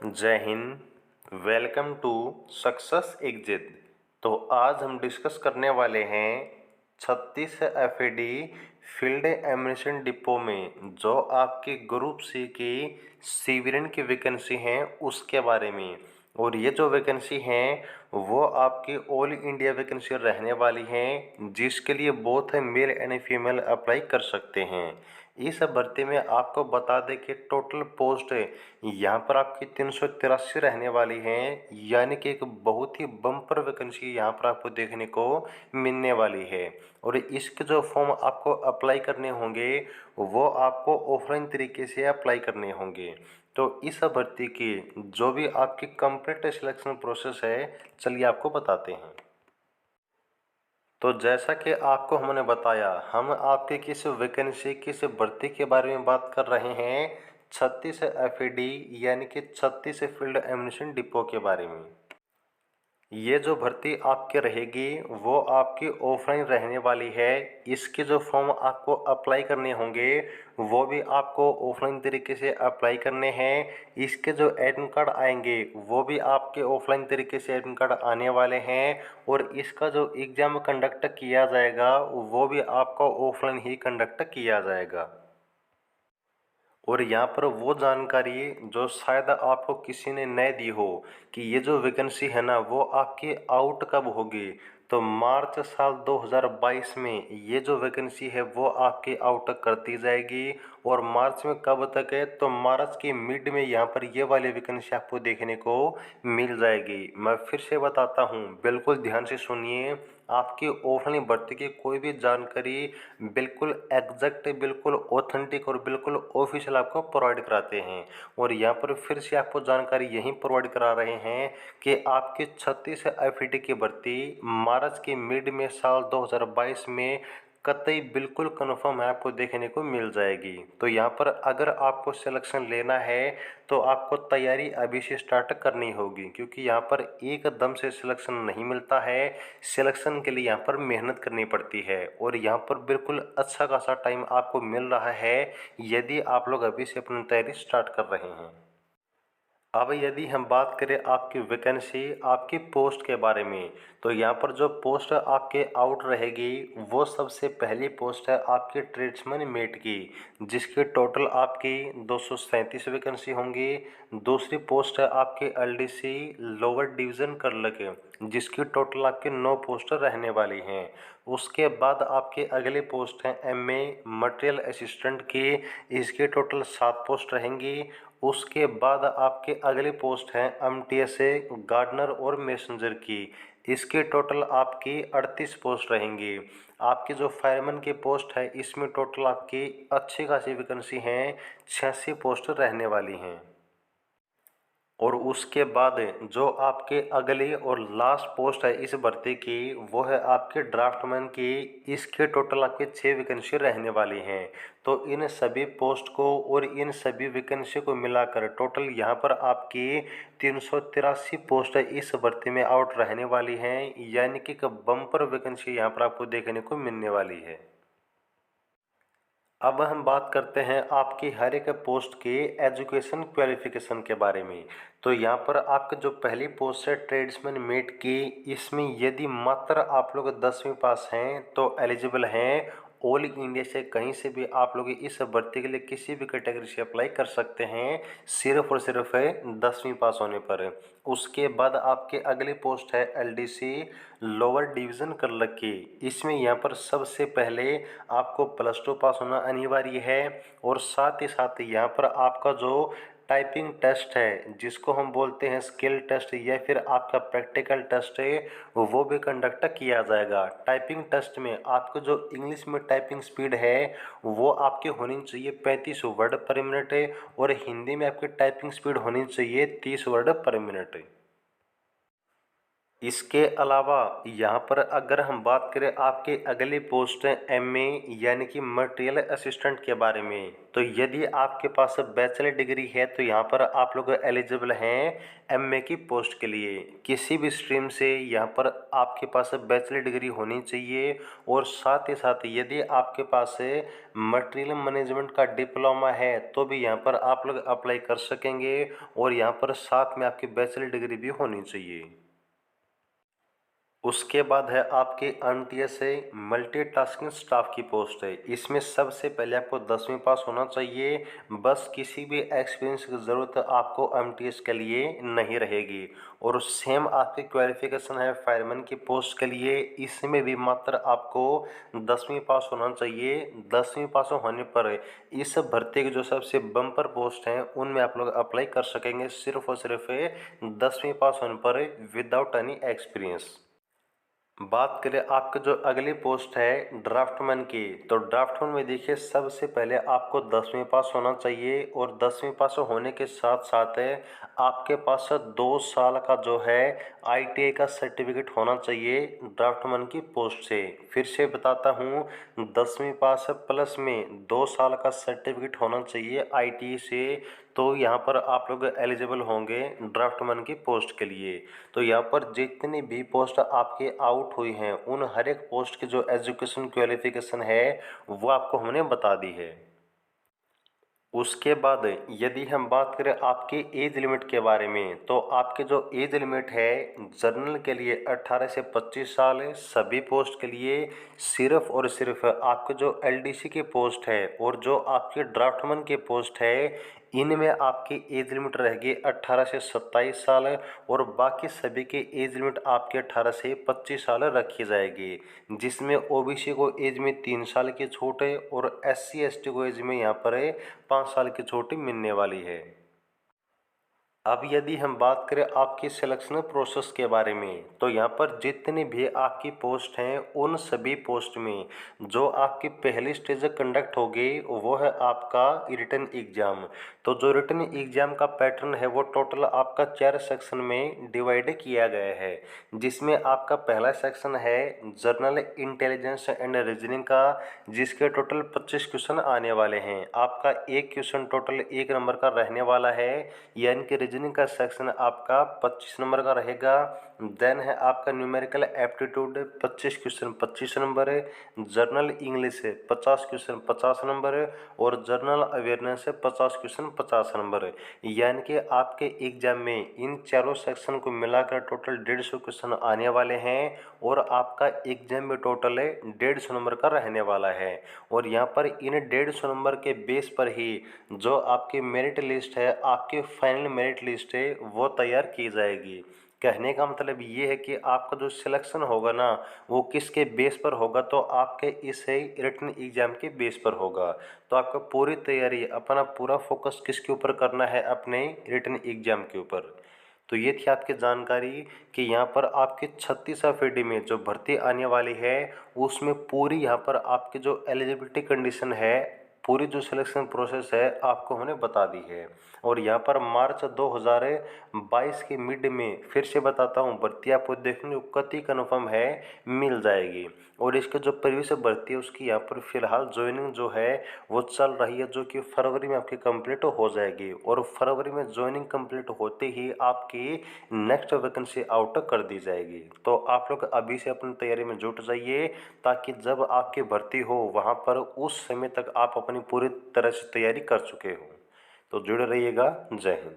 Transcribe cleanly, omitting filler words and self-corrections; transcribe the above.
जय Hind. Welcome to success exit. तो आज हम डिस्कस करने वाले हैं 36 एफएडी फील्ड एम्यूनिशन डिपो में जो आपके ग्रुप सी की सिविलियन की वैकेंसी हैं उसके बारे में। और ये जो वैकेंसी हैं वो आपकी ऑल इंडिया वैकेंसी रहने वाली हैं, जिसके लिए both male and female apply कर सकते हैं। इस भर्ती में आपको बता दें कि टोटल पोस्ट यहाँ पर आपकी 383 रहने वाली हैं, यानी कि एक बहुत ही बम्पर वैकेंसी यहाँ पर आपको देखने को मिलने वाली है। और इसके जो फॉर्म आपको अप्लाई करने होंगे वो आपको ऑफलाइन तरीके से अप्लाई करने होंगे। तो इस भर्ती की जो भी आपकी कंप्लीट सिलेक्शन प्रोसेस है, चलिए आपको बताते हैं। तो जैसा कि आपको हमने बताया, हम आपके किस वैकेंसी किस भर्ती के बारे में बात कर रहे हैं, 36 एफएडी यानी कि 36 फील्ड एम्यूनिशन डिपो के बारे में। ये जो भर्ती आपके रहेगी वो आपकी ऑफलाइन रहने वाली है। इसके जो फॉर्म आपको अप्लाई करने होंगे वो भी आपको ऑफलाइन तरीके से अप्लाई करने हैं। इसके जो एडमिट कार्ड आएंगे वो भी आपके ऑफलाइन तरीके से एडमिट कार्ड आने वाले हैं। और इसका जो एग्ज़ाम कंडक्ट किया जाएगा वो भी आपका ऑफलाइन ही कंडक्ट किया जाएगा। और यहाँ पर वो जानकारी जो शायद आपको किसी ने नहीं दी हो कि ये जो वैकेंसी है ना वो आपकी आउट कब होगी, तो मार्च साल 2022 में ये जो वैकेंसी है वो आपकी आउट कर दी जाएगी। और मार्च में कब तक है, तो मार्च के मिड में यहाँ पर ये वाली वैकेंसी आपको देखने को मिल जाएगी। मैं फिर से बताता हूँ, बिल्कुल ध्यान से सुनिए। आपकी ऑफलाइन भर्ती की कोई भी जानकारी बिल्कुल एग्जैक्ट, बिल्कुल ऑथेंटिक और बिल्कुल ऑफिशियल आपको प्रोवाइड कराते हैं। और यहाँ पर फिर से आपको जानकारी यही प्रोवाइड करा रहे हैं कि आपकी 36 एफईटी की भर्ती मार्च के मिड में साल 2022 में कतई बिल्कुल कन्फर्म है आपको देखने को मिल जाएगी। तो यहाँ पर अगर आपको सिलेक्शन लेना है तो आपको तैयारी अभी से स्टार्ट करनी होगी, क्योंकि यहाँ पर एकदम से सिलेक्शन नहीं मिलता है। सिलेक्शन के लिए यहाँ पर मेहनत करनी पड़ती है और यहाँ पर बिल्कुल अच्छा खासा टाइम आपको मिल रहा है यदि आप लोग अभी से अपनी तैयारी स्टार्ट कर रहे हैं। अब यदि हम बात करें आपकी वैकेंसी, आपकी पोस्ट के बारे में, तो यहाँ पर जो पोस्ट आपके आउट रहेगी वो सबसे पहली पोस्ट है आपकी ट्रेड्समैन मेट की, जिसकी टोटल आपकी 237 वैकेंसी होंगी। दूसरी पोस्ट है आपकी एलडीसी लोअर डिवीज़न कर्नल, जिसकी टोटल आपके 9 पोस्ट रहने वाली हैं। उसके बाद आपके अगले पोस्ट हैं एमए मटेरियल असिस्टेंट की, इसके टोटल 7 पोस्ट रहेंगी। उसके बाद आपके अगले पोस्ट हैं एमटीएसए गार्डनर और मैसेंजर की, इसके टोटल आपकी 38 पोस्ट रहेंगी। आपकी जो फायरमैन की पोस्ट है इसमें टोटल आपकी अच्छी खासी वैकेंसी हैं, 86 पोस्ट रहने वाली हैं। और उसके बाद जो आपके अगली और लास्ट पोस्ट है इस भर्ती की वो है आपके ड्राफ्टमैन की, इसके टोटल आपके 6 वैकेंसी रहने वाली हैं। तो इन सभी पोस्ट को और इन सभी वैकेंसी को मिलाकर टोटल यहाँ पर आपकी 383 पोस्ट इस भर्ती में आउट रहने वाली हैं, यानी कि एक बम्पर वैकेंसी यहाँ पर आपको देखने को मिलने वाली है। अब हम बात करते हैं आपकी हर एक पोस्ट के एजुकेशन क्वालिफिकेशन के बारे में। तो यहाँ पर आपका जो पहली पोस्ट है ट्रेड्समैन मेट की, इसमें यदि मात्र आप लोग 10वीं पास हैं तो एलिजिबल हैं। ऑल इंडिया से कहीं से भी आप लोग इस भर्ती के लिए किसी भी कैटेगरी से अप्लाई कर सकते हैं, सिर्फ और सिर्फ है 10वीं पास होने पर। उसके बाद आपके अगली पोस्ट है एलडीसी लोअर डिवीज़न क्लर्क की, इसमें यहाँ पर सबसे पहले आपको +2 पास होना अनिवार्य है। और साथ ही साथ यहाँ पर आपका जो टाइपिंग टेस्ट है, जिसको हम बोलते हैं स्किल टेस्ट या फिर आपका प्रैक्टिकल टेस्ट है, वो भी कंडक्ट किया जाएगा। टाइपिंग टेस्ट में आपको जो इंग्लिश में टाइपिंग स्पीड है वो आपकी होनी चाहिए 35 वर्ड पर मिनट है, और हिंदी में आपकी टाइपिंग स्पीड होनी चाहिए 30 वर्ड पर मिनट। इसके अलावा यहाँ पर अगर हम बात करें आपके अगली पोस्ट है एमए यानी कि मटेरियल असिस्टेंट के बारे में, तो यदि आपके पास बैचलर डिग्री है तो यहाँ पर आप लोग एलिजिबल हैं एमए की पोस्ट के लिए। किसी भी स्ट्रीम से यहाँ पर आपके पास बैचलर डिग्री होनी चाहिए और साथ ही साथ यदि आपके पास मटेरियल मैनेजमेंट का डिप्लोमा है तो भी यहाँ पर आप लोग अप्लाई कर सकेंगे और यहाँ पर साथ में आपकी बैचलर डिग्री भी होनी चाहिए। उसके बाद है आपके एमटीएस से मल्टीटास्किंग स्टाफ की पोस्ट है। इसमें सबसे पहले आपको 10वीं पास होना चाहिए, बस किसी भी एक्सपीरियंस की ज़रूरत आपको एमटीएस के लिए नहीं रहेगी। और सेम आपकी क्वालिफिकेशन है फायरमैन की पोस्ट के लिए, इसमें भी मात्र आपको 10वीं पास होना चाहिए। 10वीं पास होने पर इस भर्ती की जो सबसे बम्पर पोस्ट हैं उनमें आप लोग अप्लाई कर सकेंगे सिर्फ और सिर्फ 10वीं पास होने पर विदाउट एनी एक्सपीरियंस। बात करें आपके जो अगली पोस्ट है ड्राफ्टमैन की, तो ड्राफ्टमैन में देखिए सबसे पहले आपको 10वीं पास होना चाहिए और 10वीं पास होने के साथ साथ आपके पास 2 साल का जो है आईटीआई का सर्टिफिकेट होना चाहिए ड्राफ्टमैन की पोस्ट से। फिर से बताता हूँ, 10वीं पास प्लस में 2 साल का सर्टिफिकेट होना चाहिए आईटीआई से, तो यहाँ पर आप लोग एलिजिबल होंगे ड्राफ्टमैन की पोस्ट के लिए। तो यहाँ पर जितनी भी पोस्ट आपके आउट हुई हैं उन हर एक पोस्ट की जो एजुकेशन क्वालिफिकेशन है वो आपको हमने बता दी है। उसके बाद यदि हम बात करें आपके एज लिमिट के बारे में, तो आपके जो एज लिमिट है जनरल के लिए 18 से 25 साल है सभी पोस्ट के लिए। सिर्फ और सिर्फ आपके जो एलडीसी की पोस्ट है और जो आपके ड्राफ्टमैन की पोस्ट है इनमें आपकी एज लिमिट रहेगी 18 से 27 साल और बाकी सभी की एज लिमिट आपके 18 से 25 साल रखी जाएगी, जिसमें ओबीसी को एज में 3 साल की छूट है और एससी एसटी को एज में यहाँ पर 5 साल की छूट मिलने वाली है। अब यदि हम बात करें आपकी सिलेक्शन प्रोसेस के बारे में, तो यहाँ पर जितनी भी आपकी पोस्ट हैं उन सभी पोस्ट में जो आपकी पहली स्टेज कंडक्ट होगी वो है आपका रिटन एग्ज़ाम। तो जो रिटन एग्ज़ाम का पैटर्न है वो टोटल आपका 4 सेक्शन में डिवाइड किया गया है, जिसमें आपका पहला सेक्शन है जनरल इंटेलिजेंस एंड रीजनिंग का, जिसके टोटल 25 क्वेश्चन आने वाले हैं। आपका एक क्वेश्चन टोटल 1 नंबर का रहने वाला है, यानी कि रीजनिंग का सेक्शन आपका 25 नंबर का रहेगा। देन है आपका न्यूमेरिकल एप्टीट्यूड 25 क्वेश्चन 25 नंबर है, जर्नल इंग्लिश है 50 क्वेश्चन 50 नंबर है और जर्नल अवेयरनेस है 50 क्वेश्चन 50 नंबर है। यानी कि आपके एग्जाम में इन चारों सेक्शन को मिलाकर टोटल 150 क्वेश्चन आने वाले हैं और आपका एग्जाम में टोटल 150 नंबर का रहने वाला है। और यहाँ पर इन 150 नंबर के बेस पर ही जो आपकी मेरिट लिस्ट है, आपकी फाइनल मेरिट लिस्ट है वो तैयार की जाएगी। कहने का मतलब ये है कि आपका जो सिलेक्शन होगा ना वो किसके बेस पर होगा, तो आपके इस रिटन एग्जाम के बेस पर होगा। तो आपका पूरी तैयारी अपना पूरा फोकस किसके ऊपर करना है, अपने रिटन एग्जाम के ऊपर। तो ये थी आपकी जानकारी कि यहाँ पर आपकी 36 एफडी में जो भर्ती आने वाली है उसमें पूरी यहाँ पर आपकी जो एलिजिबिलिटी कंडीशन है, पूरी जो सिलेक्शन प्रोसेस है आपको हमने बता दी है। और यहाँ पर मार्च 2022 के मिड में फिर से बताता हूँ भर्ती आपको देखने को कतई कन्फर्म है मिल जाएगी। और इसके जो प्रीवियस भर्ती है उसकी यहाँ पर फिलहाल ज्वाइनिंग जो है वो चल रही है, जो कि फरवरी में आपकी कंप्लीट हो जाएगी। और फरवरी में ज्वाइनिंग कंप्लीट होते ही आपकी नेक्स्ट वैकेंसी आउट कर दी जाएगी। तो आप लोग अभी से अपनी तैयारी में जुट जाइए ताकि जब आपकी भर्ती हो वहाँ पर उस समय तक आप अपनी पूरी तरह से तैयारी कर चुके हो। तो जुड़े रहिएगा। जय हिंद।